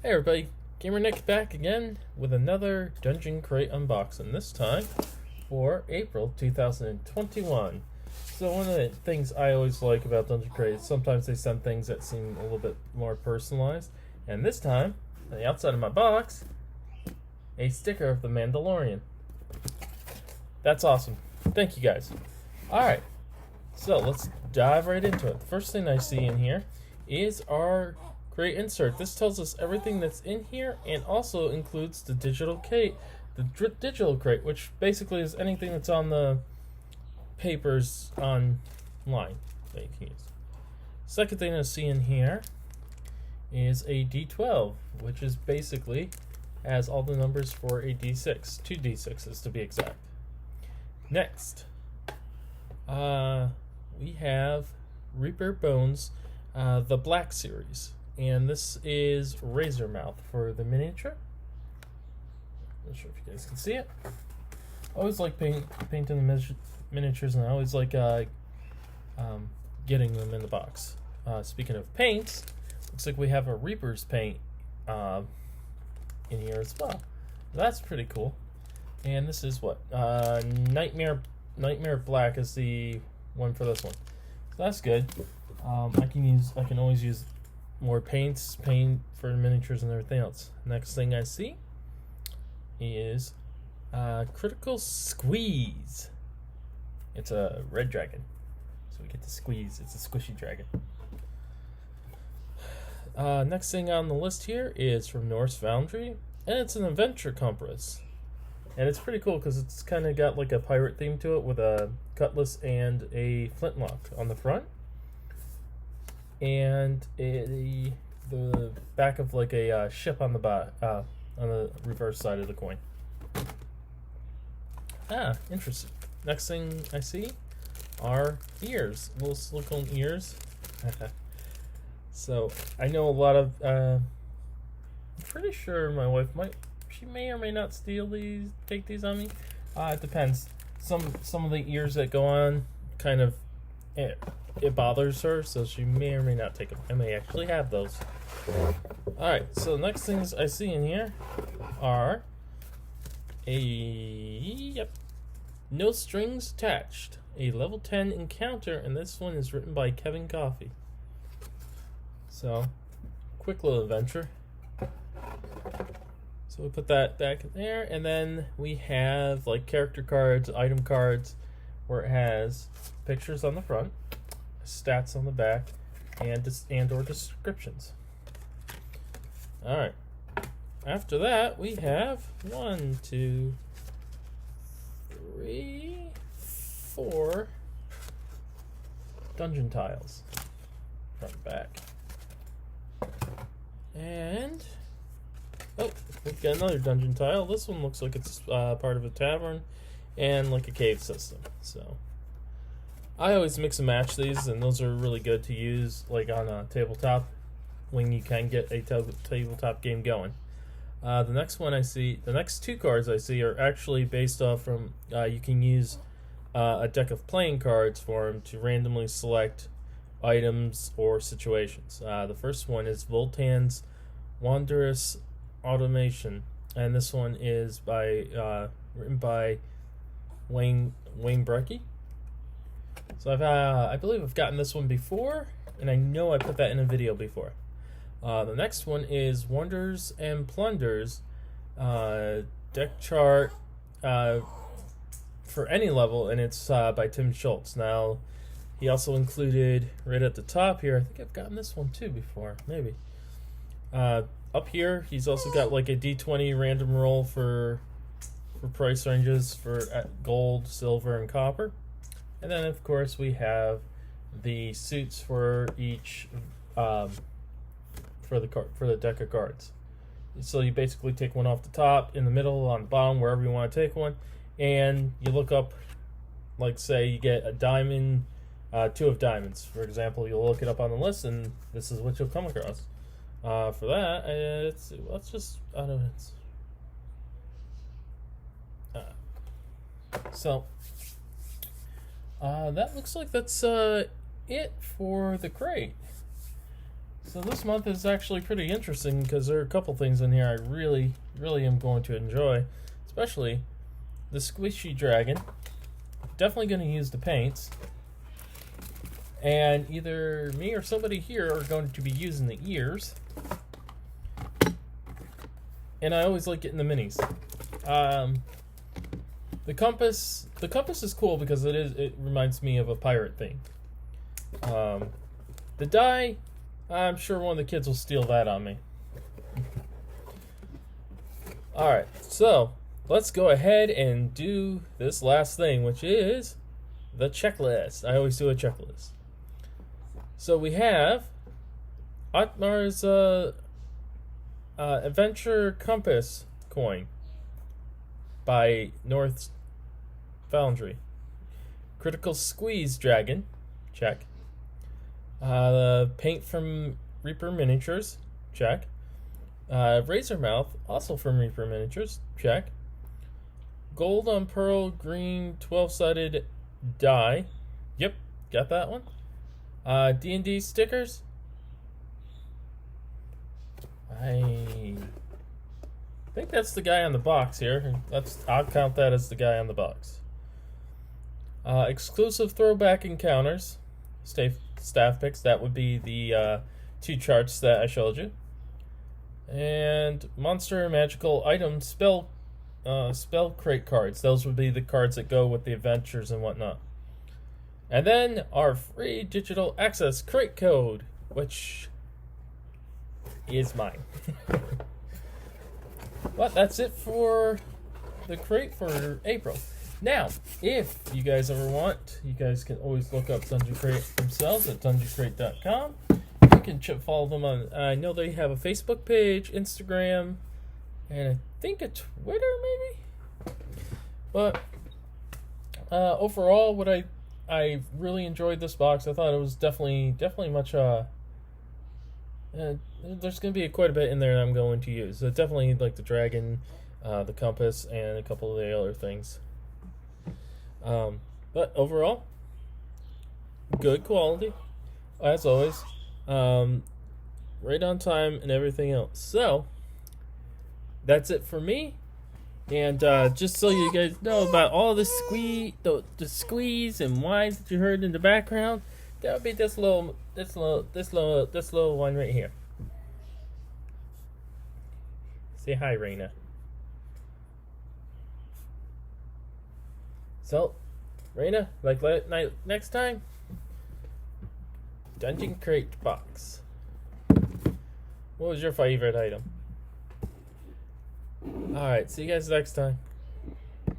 Hey everybody, Gamer Nick back again with another Dungeon Crate unboxing, this time for April 2021. So one of the things I always like about Dungeon Crate is sometimes they send things that seem a little bit more personalized. And this time, on the outside of my box, a sticker of the Mandalorian. That's awesome. Thank you guys. Alright, so let's dive right into it. The first thing I see in here is our crate insert. This tells us everything that's in here and also includes the digital crate, which basically is anything that's on the papers online that you can use. Second thing I see in here is a D12, which is basically has all the numbers for a D6, 2 D6s to be exact. Next, we have Reaper Bones, the Black Series. And this is Razor Mouth for the miniature. Not sure if you guys can see it. I always like painting the miniatures, and I always like getting them in the box. Speaking of paints, looks like we have a Reaper's paint in here as well. That's pretty cool. And this is what? Nightmare Black is the one for this one. So that's good. I can always use more paint for miniatures and everything else. Next thing I see is Critical Squeeze. It's a red dragon, so we get to squeeze. It's a squishy dragon. Next thing on the list here is from Norse Foundry, and it's an adventure compass. And it's pretty cool because it's kind of got like a pirate theme to it with a cutlass and a flintlock on the front. And the back of like a ship on the reverse side of the coin. Interesting. Next thing I see are ears, little silicone ears. So I know a lot of. I'm pretty sure my wife she may or may not take these on me. It depends. Some of the ears that go on kind of. It bothers her, so she may or may not take them. I may actually have those. Alright, so next things I see in here are No Strings Attached, a level 10 encounter, and this one is written by Kevin Coffey. So, quick little adventure. So we put that back in there, and then we have like character cards, item cards, where it has pictures on the front, stats on the back, and or descriptions. All right. After that, we have 1, 2, 3, 4 dungeon tiles, front and back, and we've got another dungeon tile. This one looks like it's part of a tavern and like a cave system. So I always mix and match these, and those are really good to use like on a tabletop when you can get a tabletop game going. The next two cards I see are actually based off from you can use a deck of playing cards for them to randomly select items or situations. The first one is Voltan's Wondrous Automation, and this one is written by Wayne Brecky. So I believe I've gotten this one before, and I know I put that in a video before. The next one is Wonders and Plunders, deck chart for any level, and it's by Tim Schultz. Now, he also included right at the top here, I think I've gotten this one too before, maybe. Up here, he's also got like a D20 random roll for price ranges for gold, silver, and copper. And then, of course, we have the suits for each for the deck of cards. So you basically take one off the top, in the middle, on the bottom, wherever you want to take one, and you look up. Like, say you get a diamond, 2 of diamonds, for example. You'll look it up on the list, and this is what you'll come across. For that, let's just I don't know. So. That looks like that's it for the crate. So this month is actually pretty interesting because there are a couple things in here I really am going to enjoy, especially the squishy dragon. Definitely going to use the paints, and either me or somebody here are going to be using the ears. And I always like getting the minis. The compass is cool because it reminds me of a pirate thing. The die, I'm sure one of the kids will steal that on me. Alright, so let's go ahead and do this last thing, which is the checklist. I always do a checklist. So we have Otmar's Adventure Compass coin by North Foundry. Critical Squeeze Dragon, check. Paint from Reaper Miniatures, check. Razor Mouth, also from Reaper Miniatures, check. Gold on Pearl Green 12-sided die, yep, got that one. D&D stickers, I think that's the guy on the box here. I'll count that as the guy on the box. Exclusive throwback encounters, staff picks. That would be the 2 charts that I showed you. And monster magical item spell crate cards. Those would be the cards that go with the adventures and whatnot. And then our free digital access crate code, which is mine. But that's it for the crate for April. Now, if you guys ever want, you guys can always look up Dungeon Crate themselves at dungeoncrate.com. You can follow them on, I know they have a Facebook page, Instagram, and I think a Twitter maybe? But overall, what I really enjoyed this box. I thought it was definitely much there's going to be quite a bit in there that I'm going to use. So definitely like the dragon, the compass, and a couple of the other things. But overall, good quality, as always. Right on time and everything else. So, that's it for me. And just so you guys know about all the squeeze and whines that you heard in the background, that would be this little one right here. Say hi, Raina. So, Raina, like next time, Dungeon Crate box. What was your favorite item? Alright, see you guys next time.